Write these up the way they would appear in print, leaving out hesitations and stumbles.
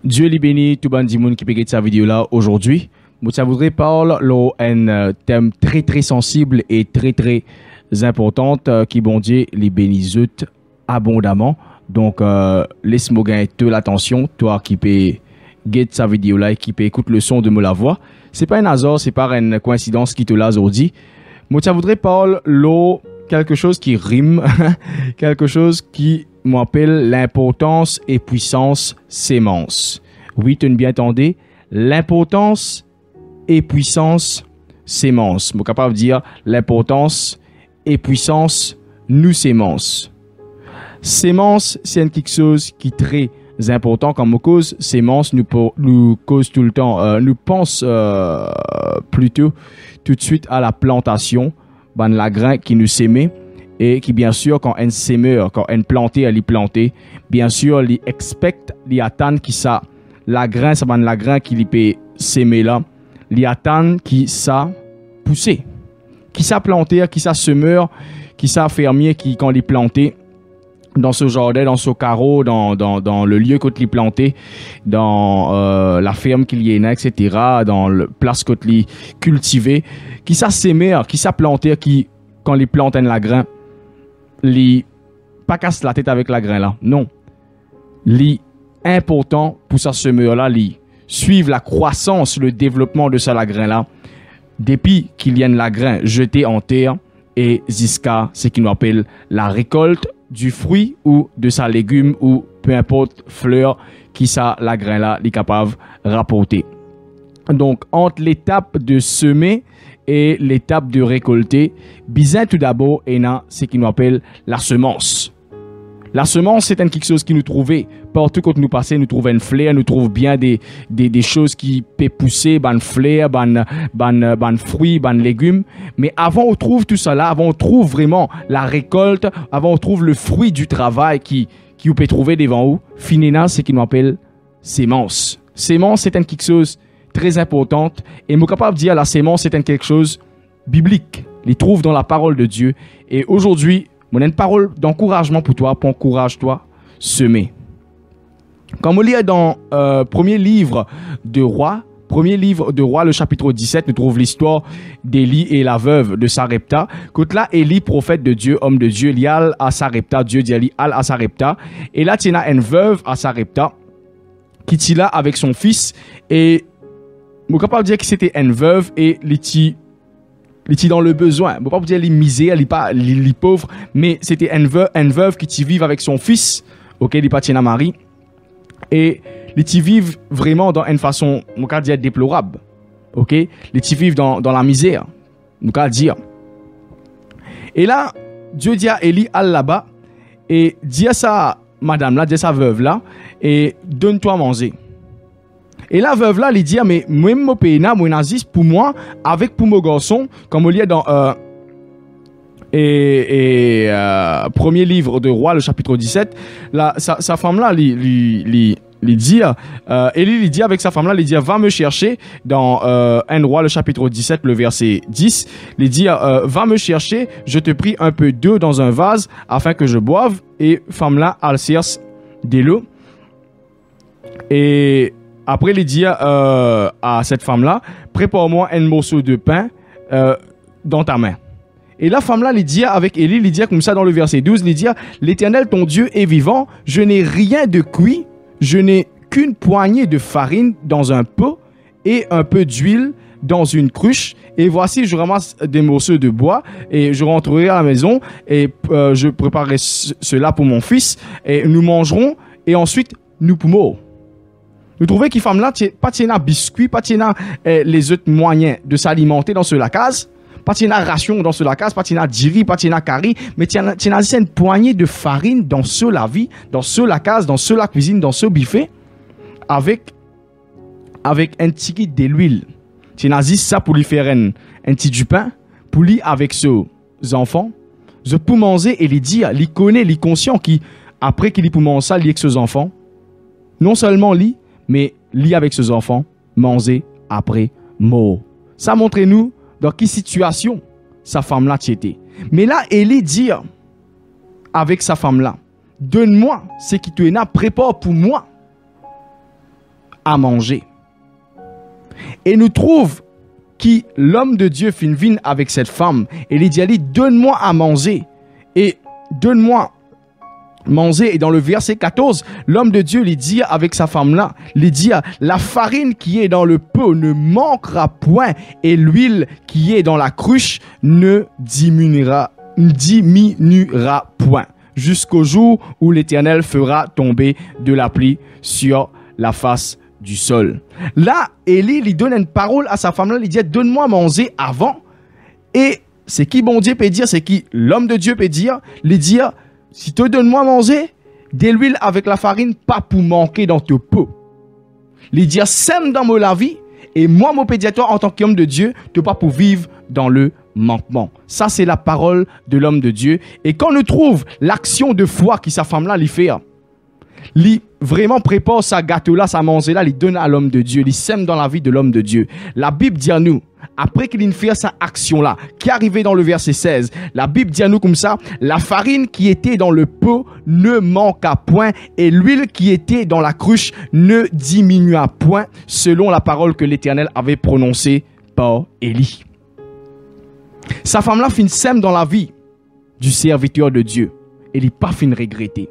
Dieu li bénit tout le monde qui peut regarder cette vidéo là aujourd'hui. Je voudrais parler d'un thème très sensible et très important qui bon Dieu les bénit abondamment. Donc laisse-moi gagner toute l'attention, toi qui peux regarder cette vidéo là et qui peut écouter le son de ma voix. C'est pas un hasard, c'est pas une coïncidence qui te l'a aujourd'hui. Je voudrais parler quelque chose qui rime, quelque chose qui m'appelle l'importance et puissance sémence. Oui, tu bien entendu, l'importance et puissance sémence. Je suis capable de dire l'importance et puissance nous sémence. Sémence, c'est quelque chose qui est très important comme cause. Sémence nous cause tout le temps. Nous pense plutôt tout de suite à la plantation, la grain qui nous sémait. Et qui, bien sûr, quand un sémeur, quand un planté, elle est plantée, bien sûr, il expecte, il attend que ça, la grain, ça va la grain qui peut s'aimer là, il attend qui ça pousser, qui ça planter, qui ça semeur, qui ça fermier, qui quand il est planté dans ce jardin, dans ce carreau, dans le lieu qu'il est planté, dans la ferme qu'il y a, etc., dans le place qu'il est cultivé, qui ça semeur, qui ça planter, qui quand il plante la grain, li pas casse la tête avec la grain là. Non. Li important pour ça semeur là, li suivre la croissance, le développement de ça la grain là. Depuis qu'il y a la grain jeté en terre et jusqu'à ce qu'on appelle la récolte du fruit ou de sa légume ou peu importe fleur qui ça la grain là est capable de rapporter. Donc entre l'étape de semer et l'étape de récolter, bizarre tout d'abord, et là, c'est ce qu'on appelle la semence. La semence, c'est quelque chose qui nous trouvait partout quand nous passons, nous trouvons une fleur, nous trouvons bien des choses qui peuvent pousser, ban fleurs, ban fruits, ban légumes. Mais avant on trouve tout ça là, avant on trouve vraiment la récolte, avant on trouve le fruit du travail qui vous peut trouver devant vous, finalement, c'est ce qu'on appelle sémence. Sémence, c'est quelque chose très importante et je suis capable de dire la sémence c'est quelque chose biblique. Il trouve dans la parole de Dieu et aujourd'hui, on a une parole d'encouragement pour toi, encourage-toi, semer. Comme on lit dans premier livre de Rois, le chapitre 17, nous trouvons l'histoire d'Élie et la veuve de Sarepta. Quand là, Élie, prophète de Dieu, homme de Dieu, il y a à Sarepta, Dieu dit à Sarepta. Et là, il y a une veuve à Sarepta qui est là avec son fils et je suis capable de dire que c'était une veuve et elle était dans le besoin. Je ne peux pas dire qu'elle est misère, elle est pauvre, mais c'était une veuve qui vit avec son fils, ok, elle n'est pas un mari, et elle vit vraiment dans une façon, je peux dire, déplorable, ok, elle vit dans la misère, je peux dire. Et là, Dieu dit à Élie, allez là-bas, et dit à sa madame là, dit à sa veuve là, et donne-toi à manger. Et la veuve là, elle dit, mais moi, mon pays, moi, nazis pour moi, avec pour mon garçon, comme on lit dans premier livre de Roi, le chapitre 17, là, sa femme là, lui dit, Élie lui dit avec sa femme là, il dit, va me chercher dans 1 Roi, le chapitre 17, le verset 10, il dit, va me chercher, je te prie un peu d'eau dans un vase afin que je boive, et femme là, elle cherche de l'eau. Et après, il dit à cette femme-là, prépare-moi un morceau de pain dans ta main. Et la femme-là, il dit avec Élie, il dit comme ça dans le verset 12, il dit, l'Éternel, ton Dieu est vivant, je n'ai rien de cuit, je n'ai qu'une poignée de farine dans un pot et un peu d'huile dans une cruche. Et voici, je ramasse des morceaux de bois et je rentrerai à la maison et je préparerai cela pour mon fils et nous mangerons et ensuite nous pourrons. Nous trouvons que femme là, pas de biscuit, pas de les autres moyens de s'alimenter dans ce case, pas de ration dans ce case, pas de diri, pas de curry, mais tu as une poignée de farine dans ce la vie, dans ce case, dans ce la cuisine, dans ce buffet, avec un petit de l'huile. Tu as ça pour lui faire un petit du pain, pour lui avec ses enfants, je peux manger et lui dire, lui connaît, lui conscient qui après qu'il pour manger ça, lui avec ses enfants, non seulement lui, mais lié avec ses enfants, manger après mort. Ça montre-nous dans quelle situation sa femme-là était. Mais là, Élie dit avec sa femme-là, donne-moi ce qui te est là, prépare pour moi. à manger. Et nous trouve qui l'homme de Dieu fin vine avec cette femme et il dit, donne-moi à manger et donne-moi manger. Et dans le verset 14, l'homme de Dieu lui dit avec sa femme-là, lui dit, la farine qui est dans le pot ne manquera point et l'huile qui est dans la cruche ne diminuera point jusqu'au jour où l'Éternel fera tomber de la pluie sur la face du sol. Là, Élie lui donne une parole à sa femme-là, il dit, donne-moi manger avant. Et c'est qui bon Dieu peut dire, c'est qui l'homme de Dieu peut dire, lui dire, si tu donnes-moi manger, de l'huile avec la farine, pas pour manquer dans ton pot. Lui dire, sème dans la vie, et moi, mon pédiateur, en tant qu'homme de Dieu, tu pas pour vivre dans le manquement. Ça, c'est la parole de l'homme de Dieu. Et quand on trouve l'action de foi que sa femme-là lui fait, lui vraiment prépare sa gâteau-là, sa manger-là, lui donne à l'homme de Dieu, lui sème dans la vie de l'homme de Dieu. La Bible dit à nous, après qu'il fait sa action-là, qui est arrivé dans le verset 16, la Bible dit à nous comme ça, la farine qui était dans le pot ne manqua point et l'huile qui était dans la cruche ne diminua point, selon la parole que l'Éternel avait prononcée par Élie. Sa femme-là fin sème dans la vie du serviteur de Dieu et il n'est pas fin regretter.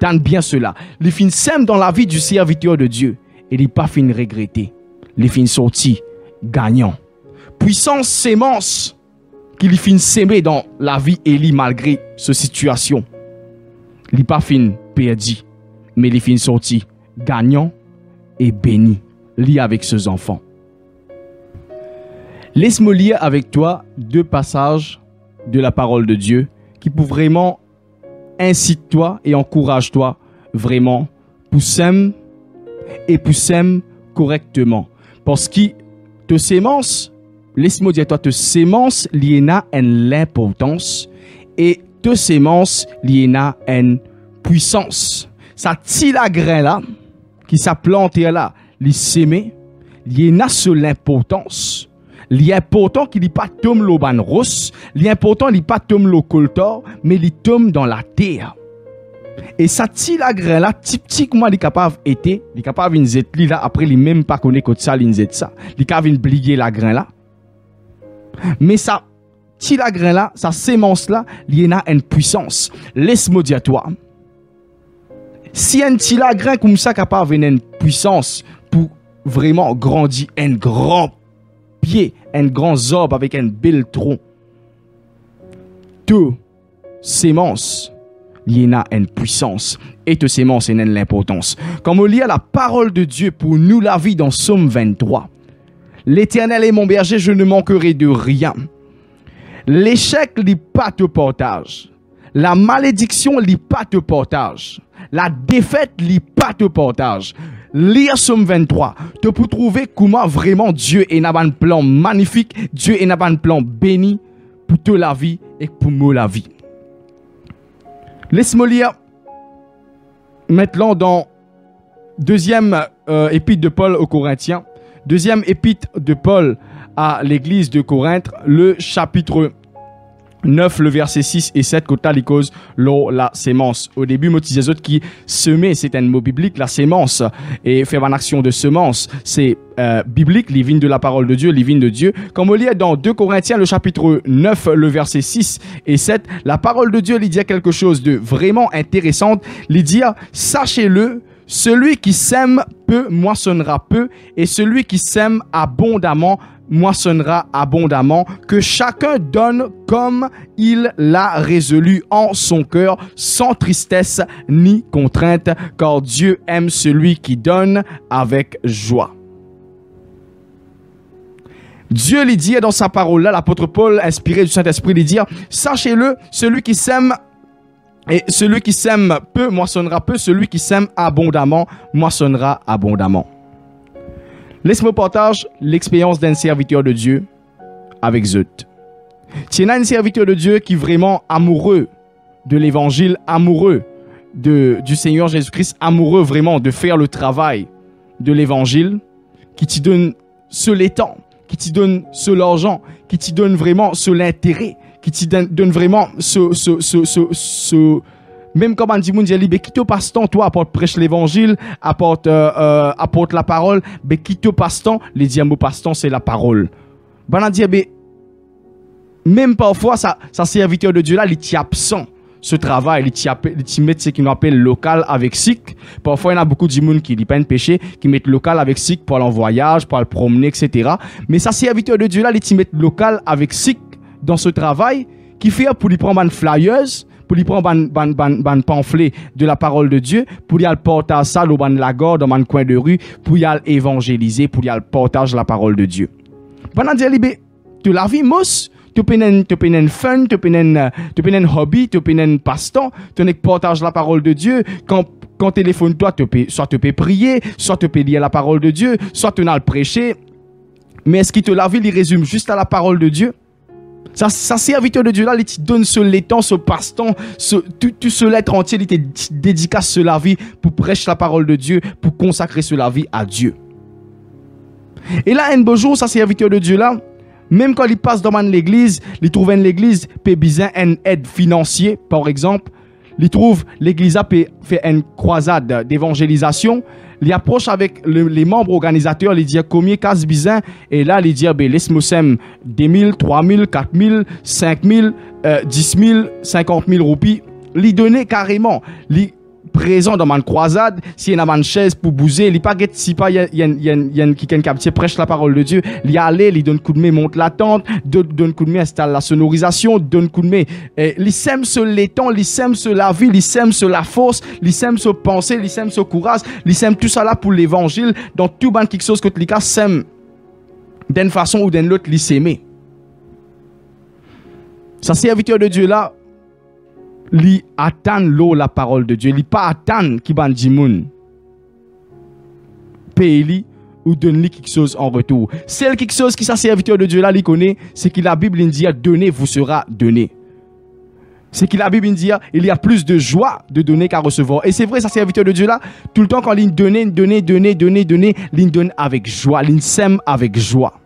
Tente bien cela. Les fins sème dans la vie du serviteur de Dieu et il n'est pas fin regretter. Les fins sortis gagnant. Puissance sémence qu'il fin s'aimer dans la vie Élie malgré cette situation. Il n'est pas fin perdu, mais il fin sorti gagnant et béni. Lis avec ses enfants. Laisse-moi lire avec toi 2 passages de la parole de Dieu qui peuvent vraiment inciter toi et encourage toi vraiment pour s'aimer et pour s'aimer correctement. Parce que te sémence, laisse-moi dire toi, te sémence liena en l'importance et te sémence liena en puissance. Ça tire la grain là, qui sa plante là, li s'aimer, liena sur l'importance. L'important qu'il n'y pas tombe le ban ros, l'important qu'il n'y pas tombe le coltor, mais il tombe dans la terre. Et ça tire la grain là, typiquement il est capable été, il est capable de zet là après il même pas connaît que ça il zet ça, il est capable de plier la grain là. Mais ça tire la grain là, sa sémence là, il y a une puissance. Laisse-moi dire toi. Si un petit la grain comme ça capable de une puissance pour vraiment grandir un grand pied, un grand arbre avec un bel tronc. Tout sémence, il y a une puissance. Et tout sémence, il y a l'importance. Comme on lit la parole de Dieu pour nous la vie dans Psaume 23. L'Éternel est mon berger, je ne manquerai de rien. L'échec n'est pas te partage. La malédiction n'est pas te partage. La défaite n'est pas te partage. Lire Psaume 23, te pour trouver comment vraiment Dieu est un plan magnifique, Dieu est un plan béni pour toute la vie et pour moi la vie. Laisse-moi lire maintenant dans deuxième épître de Paul aux Corinthiens, deuxième épître de Paul à l'église de Corinthe, le chapitre 9, le verset 6 et 7, côté les causes la sémence. Au début, moi, disais autres qui semer, c'est un mot biblique, la sémence, et faire une action de semence, c'est biblique, les vignes de la parole de Dieu, les vignes de Dieu. Comme on lit dans 2 Corinthiens, le chapitre 9, le verset 6 et 7, la parole de Dieu, il dit quelque chose de vraiment intéressant. Il dit, sachez-le, celui qui sème peu moissonnera peu, et celui qui sème abondamment moissonnera abondamment, que chacun donne comme il l'a résolu en son cœur, sans tristesse ni contrainte, car Dieu aime celui qui donne avec joie. Dieu lui dit dans sa parole là, l'apôtre Paul, inspiré du Saint-Esprit, lui dit, sachez-le, celui qui sème et celui qui sème peu moissonnera peu, celui qui sème abondamment moissonnera abondamment. Laisse-moi partager l'expérience d'un serviteur de Dieu avec Zut. Tu as un serviteur de Dieu qui est vraiment amoureux de l'évangile, amoureux du Seigneur Jésus-Christ, amoureux vraiment de faire le travail de l'évangile, qui te donne ce temps, qui te donne ce l'argent, qui te donne vraiment ce l'intérêt, qui te donne vraiment ce Même quand on dit, quitte au passe-temps, toi, apporte prêche l'évangile, apporte la parole, mais quitte au passe-temps, les diamants passe-temps, c'est la parole. On dit, même parfois, ça serviteur de Dieu là, il est absent. Ce travail, il met ce qu'on appelle local avec sic. Parfois, il y a beaucoup de gens qui ne pas un péché, qui mettent local avec sic pour aller en voyage, pour aller promener, etc. Mais ça, serviteur de Dieu là, il met local avec sic dans ce travail, qui fait pour lui prendre un flyers, pour lui prendre un pamphlet de la parole de Dieu, pour lui porter ça dans la gare, dans un coin de rue, pour lui évangéliser, pour lui partager la parole de Dieu. Pendant dire, de la vie, mousse, tu peux un fun, tu peux un hobby, tu peux un passe-temps, tu partages la parole de Dieu. Quand téléphone toi, soit tu peux prier, soit tu peux lire la parole de Dieu, soit tu as le prêcher. Mais est-ce qu'il te la vie, il résume juste à la parole de Dieu? Ça serviteur de Dieu là, il te donne ce l'étang, ce passe-temps, tout ce lettre entier, il te dédicace cela vie pour prêcher la parole de Dieu, pour consacrer cela vie à Dieu. Et là, un beau jour, ça serviteur de Dieu là, même quand il passe dans l'église, il trouve une église peut besoin une aide financière, par exemple. Il trouve l'église a fait une croisade d'évangélisation. Il approche avec les membres organisateurs, il dit combien casse besoin et là il dit laisse-moi 2 000, 3 000, 4 000, 5 000, 10 000, 50 000 roupies. Il donne carrément. Présent dans ma croisade, s'il y a une chaise pour bouger, il pas si pas il y a quelqu'un qui prêche la parole de Dieu, il y aller, il donne coup de main, monte la tente, donne coup de main, installe la sonorisation, donne coup de main, il sème ce l'étang, il sème ce la vie, il sème ce la force, il sème ce pensée, il sème ce courage, il sème tout ça là pour l'évangile, dans tout ban quelque chose que les gars sème d'une façon ou d'une autre, il s'aimer. Ça serviteur de Dieu là, li attend l'eau la parole de Dieu, li pas attend qui ban di moun paye li ou donne li quelque chose en retour. Celle quelque chose qui sa serviteur de Dieu là li connaît, c'est que la Bible dit donner vous sera donné. C'est que la Bible dit il y a plus de joie de donner qu'à recevoir. Et c'est vrai, sa serviteur de Dieu là, tout le temps quand il donne, il donne avec joie, il sème avec joie.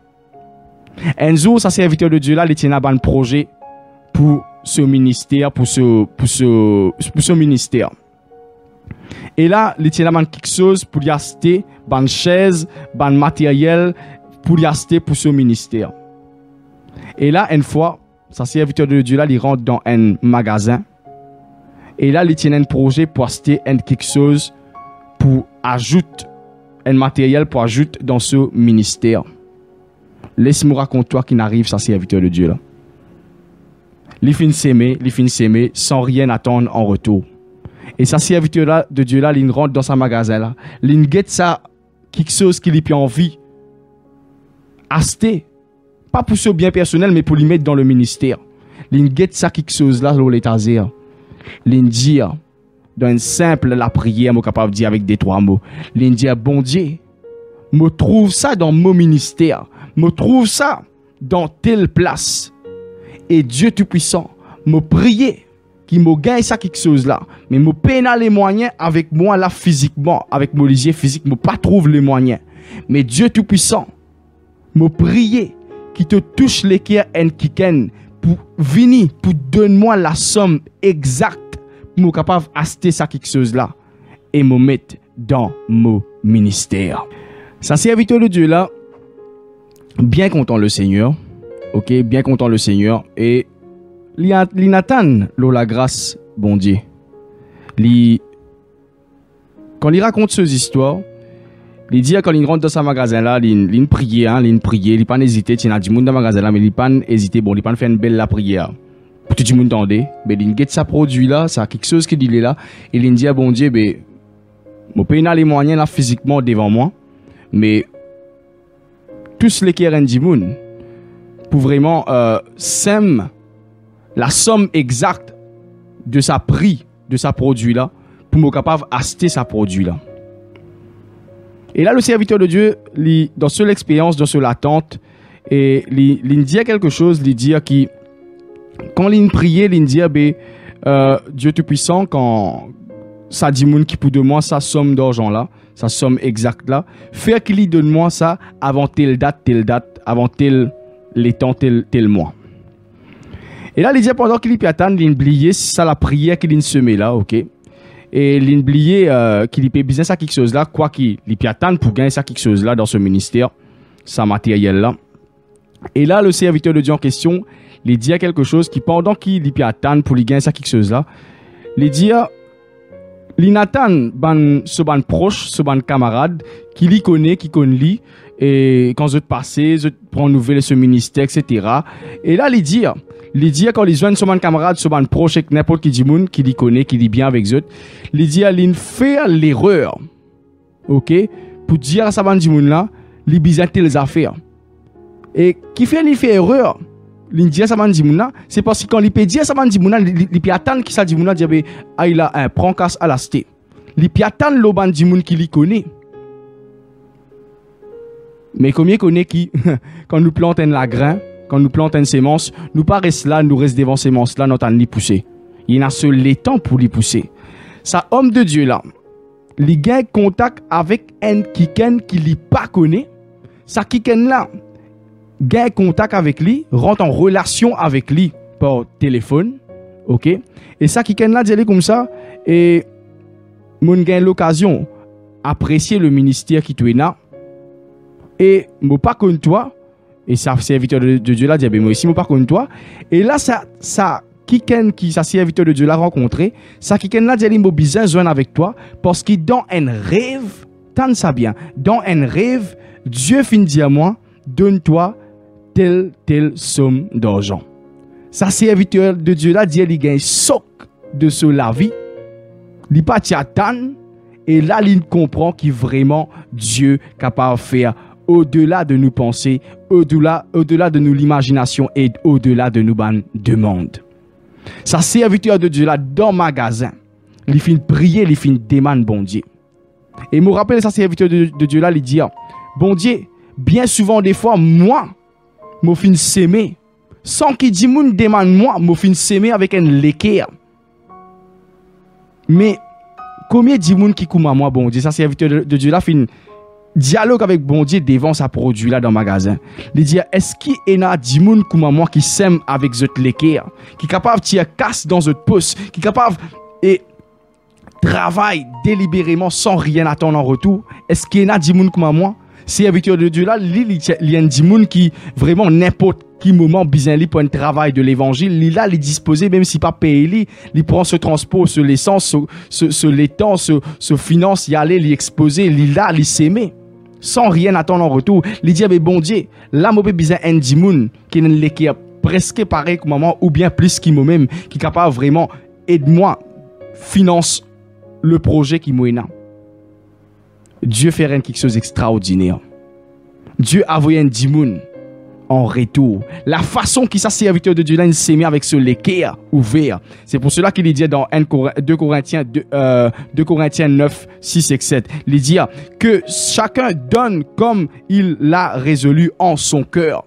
Un jour, sa serviteur de Dieu là, il tient un projet pour ce ministère, pour ce ministère. Et là, il tient quelque chose pour y acheter, une chaise, un matériel, pour y acheter pour ce ministère. Et là, une fois, sa serviteur de Dieu là, il rentre dans un magasin. Et là, il tient un projet pour acheter quelque chose pour ajouter un matériel pour ajouter dans ce ministère. Laisse-moi raconter toi qui n'arrive, sa serviteur de Dieu là. Il finit s'aimer sans rien attendre en retour. Et sa serviteur là, de Dieu là, il rentre dans sa magasin là. Il guette ça, quelque chose qu'il a envie acheter. Pas pour ce bien personnel, mais pour lui mettre dans le ministère. Il guette ça, quelque chose là, dans l'étagère. Il dit, dans une simple la prière, je suis capable de dire avec des 3 mots. Il dit, bon Dieu, me trouve ça dans mon ministère. Me trouve ça dans telle place. Et Dieu Tout-Puissant me prier qui me gagne ça quelque chose là. Mais me peine les moyens avec moi là physiquement, avec mon lisier physique, me pas trouve les moyens. Mais Dieu Tout-Puissant me prier qui te touche les cœurs en kiken pour venir, pour donner-moi la somme exacte pour me capable d'acheter ça quelque chose là et me mettre dans mon ministère. Ça serviteur de Dieu là, bien content le Seigneur. Ok, bien content le Seigneur et l'Inatan la grâce bon Dieu. Quand il raconte ces histoires, il dit quand il rentre dans ce magasin là, il prie, il pas hésité, il a du monde dans le magasin là, mais il pas hésité, bon, il pas fait une belle la prière. Pour tout le monde entendre, mais il get sa produit là, ça quelque chose qui dit là, et il dit à bon Dieu, ben mon pays n'a les moyens là physiquement devant moi, mais tous les qui rendent moun pour vraiment sème la somme exacte de sa prix de sa produit là pour me capable acheter sa produit là. Et là le serviteur de Dieu dans cette expérience, dans cette attente et il dit quelque chose, il dit qui quand il priait, il dit Dieu Tout-Puissant quand ça dit moun qui pour de moi sa somme d'argent là, sa somme exacte là, faire qu'il donne moi ça avant telle date, avant tel les temps tel mois. Et là, il dit pendant qu'il y attend, il oublié ça la prière qu'il a semé là, ok. Et il oublié qu'il y besoin ça quelque chose là, quoi qu'il y attend pour gagner ça quelque chose là dans ce ministère, ça matériel là. Et là, le serviteur de Dieu en question, il dit quelque chose qui pendant qu'il y attend pour lui gagner ça quelque chose là, il dit il attend ce ban proche, ce ban camarade qui lui connaît, qui connaît lui. Et quand je passe, je prends nouvelle de ce ministère, etc. Et là, il dit quand ils joignent son camarade, son proche, avec n'importe qui dit moun, qui les connaît, qui dit bien avec eux, il dit il fait l'erreur, ok, pour dire à sa bande de moun là, il bizarre les affaires. Et qui fait erreur, il dit à sa bande de moun là, c'est parce que quand il peut dire à sa bande de moun là, il peut attendre qu'il sa dit moun là, dire il a un prend casse à la cité. Il peut attendre le bande de moun qui les connaît. Mais combien connaît qui, quand nous plantons la grain, quand nous plantons une sémence, nous pas restons là, nous restons devant sémence là, nous t'en pousser. Il y a seul les temps pour les pousser. Ça, homme de Dieu là, il gagne contact avec un kiken qui ne pas connaît. Ça kiken là, gagne contact avec lui, rentre en relation avec lui par téléphone, ok. Et ça kiken là, dit comme ça, et mon gagne l'occasion apprécier le ministère qui tu es là. Et moi pas comme toi, et ça serviteur de Dieu là dit moi aussi moi pas comme toi. Et là ça kiken qui ça serviteur de Dieu l'a rencontré, ça kiken là dit moi besoin joindre avec toi parce que dans un rêve, tente ça bien, dans un rêve, Dieu fin dit à moi, donne-toi telle somme d'argent. Ça serviteur de Dieu là dit il gagne soc de ce la vie. Il pas t'attend et là il comprend qu'il vraiment Dieu capable de faire au-delà de nos pensées, au-delà de nos imaginations et au-delà de nos demandes. Sa serviteur de Dieu là dans le magasin, il finit prier, il finit demander bon Dieu. Et me rappelle sa serviteur de Dieu là, il dit bon Dieu, bien souvent des fois moi, me fin s'aimer sans qu'il dit moun demande moi, me fin s'aimer avec un l'équerre. Mais combien dit moun qui kouma moi bon Dieu, sa serviteur de Dieu là fin dialogue avec bon Dieu devant sa produit là dans le magasin. Il dit est-ce qu'il y a des gens comme moi qui s'aiment avec cette l'équerre, qui est capable de tirer casse dans cette pouce, qui est capable et travaille délibérément sans rien attendre en retour. Est-ce qu'il y a des gens comme moi? Si serviteur de Dieu là, il y a des gens qui vraiment n'importe qui moment besoin pour un travail de l'évangile, il là il disposé même si pas payé, il prend ce transport, ce l'essence, ce l'étang, ce finance, y aller, il exposer, il là il s'aimer. Sans rien attendre en retour, il dit mais bon Dieu, là moi besoin un dimoun qui est presque pareil que maman ou bien plus que moi-même qui est capable vraiment aide-moi finance le projet qui moi. Dieu fait quelque chose d'extraordinaire. Dieu a envoyé un dimoun en retour. La façon qui sa serviteur de Dieu là s'est mis avec ce l'équerre ouvert. C'est pour cela qu'il dit dans 2 Corinthiens 9, 6 et 7. Il dit que chacun donne comme il l'a résolu en son cœur.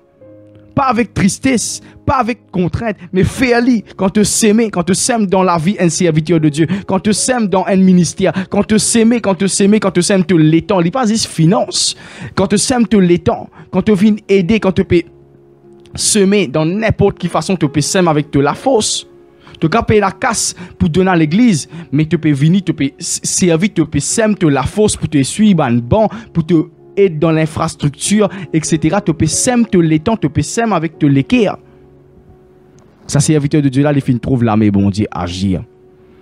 Pas avec tristesse, pas avec contrainte, mais fais-le quand te sèmes dans la vie un serviteur de Dieu, quand te sèmes dans un ministère, quand te sèmes te l'étend, il n'est pas juste finance, quand te sèmes te l'étend, quand te viens aider, quand te peux semer dans n'importe quelle façon, te peux sèmer avec de la force, te peux payer la casse pour donner à l'église, mais te peux venir, te peux servir, te peux sèmer de la force pour te suivre un banc, pour te aider dans l'infrastructure, etc. Tu peux sème te l'étang, tu peux sème avec te l'équerre. Ça, serviteur de Dieu là, il finit trouve l'armée, bon Dieu, agir.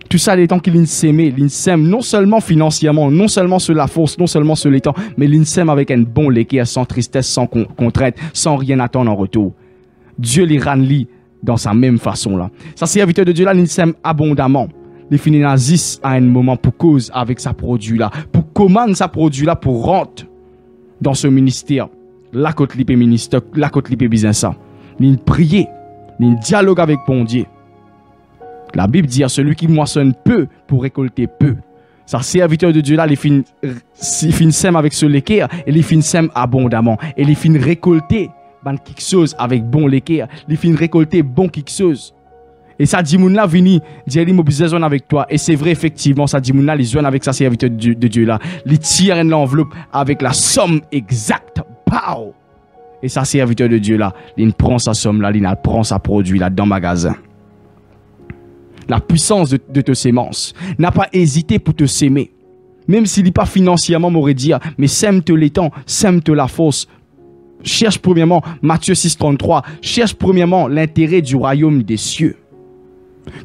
Tout ça, les temps qu'il sème non seulement financièrement, non seulement sur la force, non seulement sur l'étang, mais il sème avec un bon l'équerre, sans tristesse, sans contrainte, sans rien attendre en retour. Dieu les ranlit dans sa même façon là. Ça, serviteur de Dieu là, il sème abondamment. Il finit à 10 à un moment pour cause avec sa produit là, pour commander sa produit là, pour rentrer dans ce ministère, la côte lipe ministère, la côte lipe business ça. Il prie, il dialogue avec bon Dieu. La Bible dit à celui qui moissonne peu pour récolter peu. Sa serviteur de Dieu là, il finit sème avec ce l'équerre et il finit sème abondamment et il finit récolter quelque chose avec bon l'équerre, il finit récolter bon quelque chose. Et ça dit moun là vini, dit il m'a besoin avec toi et c'est vrai effectivement ça dit moun là il joue avec sa serviteur de Dieu là, il tire une enveloppe avec la somme exacte. Pow! Et ça, serviteur de Dieu là, il prend sa somme là, il prend sa produit là dans le magasin. La puissance de te sémence. N'a pas hésité pour te s'aimer. Même s'il n'est pas financièrement, m'aurait dit, mais sème-te l'étang, sème-te la force. Cherche premièrement, Matthieu 6,33, cherche premièrement l'intérêt du royaume des cieux.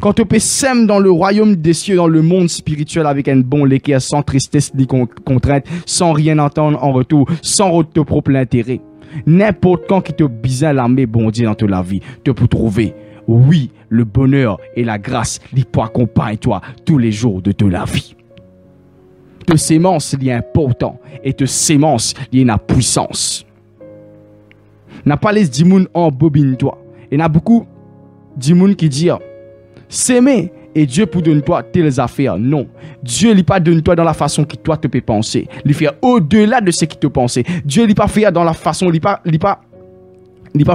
Quand tu peux sème dans le royaume des cieux, dans le monde spirituel avec un bon léquer, sans tristesse ni contrainte, sans rien entendre en retour, sans te propre intérêt. N'importe quand qui te besoin l'armée bon Dieu dans ta vie, te pour trouver, oui, le bonheur et la grâce, ils pour accompagner toi tous les jours de ta vie. Te sémence, il est important, et te sémence, il y a une puissance. N'a pas les dimoun en bobine toi. Et n'a beaucoup dimoun qui disent, s'aimer et Dieu pour donner toi telles affaires. Non. Dieu ne pas donne toi dans la façon que toi te peux penser. Il fait au-delà de ce qui te pensait. Dieu ne pas fait dans la façon, il pas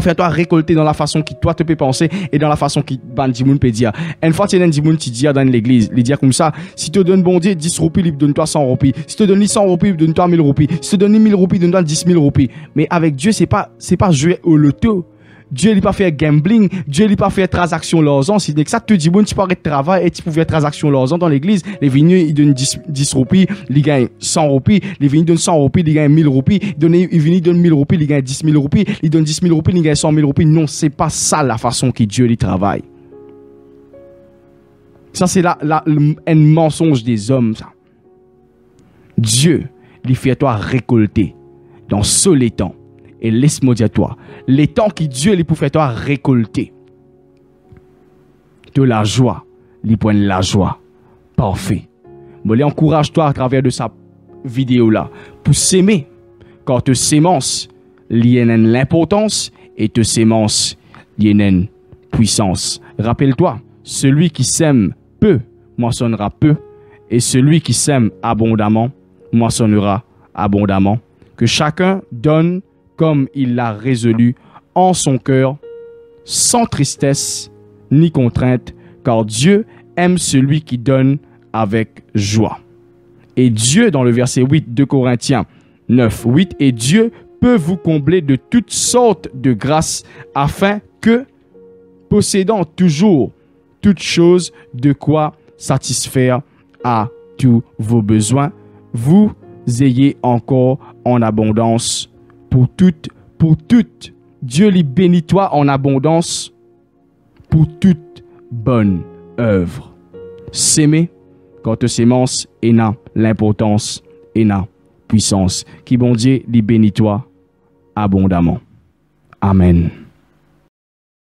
faire toi récolter dans la façon que toi te peux penser et dans la façon que Bandimoun peut dire. Une fois, tu as un Dimoun qui dit dans l'église, il dit comme ça, si tu donnes bon Dieu 10 roupies, il donne toi 100 roupies. Si tu donnes 100 roupies, il donne toi 1000 roupies. Si tu donnes 1000 roupies, il donne toi 10 000 roupies. Mais avec Dieu, c'est pas jouer au loto. Dieu n'a pas fait gambling, Dieu n'a pas fait transaction l'argent. Si ça te dit bon, tu peux arrêter de travail et tu peux faire transaction l'argent dans l'église. Les vignes, ils donnent 10 roupies, ils gagnent 100 roupies. Les vignes donnent 100 roupies, ils gagnent 1000 roupies. Ils viennent donnent 1000 roupies, ils gagnent 10 000 roupies. Ils donnent 10 000 roupies, ils gagnent 100 000 roupies. Non, c'est pas ça la façon que Dieu travaille. Ça, c'est un mensonge des hommes, ça. Dieu, il fait toi récolter dans ce les temps. Et laisse-moi dire toi, les temps que Dieu les pour faire toi récolter de la joie, les points de la joie, parfait. Moi, les encourage toi à travers de sa vidéo là pour s'aimer. Quand te sémence, il y a l'importance et te sémence, il y a une puissance. Rappelle-toi, celui qui sème peu moissonnera peu, et celui qui sème abondamment moissonnera abondamment. Que chacun donne comme il l'a résolu en son cœur, sans tristesse ni contrainte, car Dieu aime celui qui donne avec joie. Et Dieu, dans le verset 8 de Corinthiens 9, 8, et Dieu peut vous combler de toutes sortes de grâces, afin que, possédant toujours toutes choses de quoi satisfaire à tous vos besoins, vous ayez encore en abondance pour toute. Dieu lui bénit toi en abondance pour toute bonne œuvre. S'aimer, quand te sémence, et n'a l'importance, et n'a puissance. Qui bon Dieu lui bénit toi abondamment. Amen.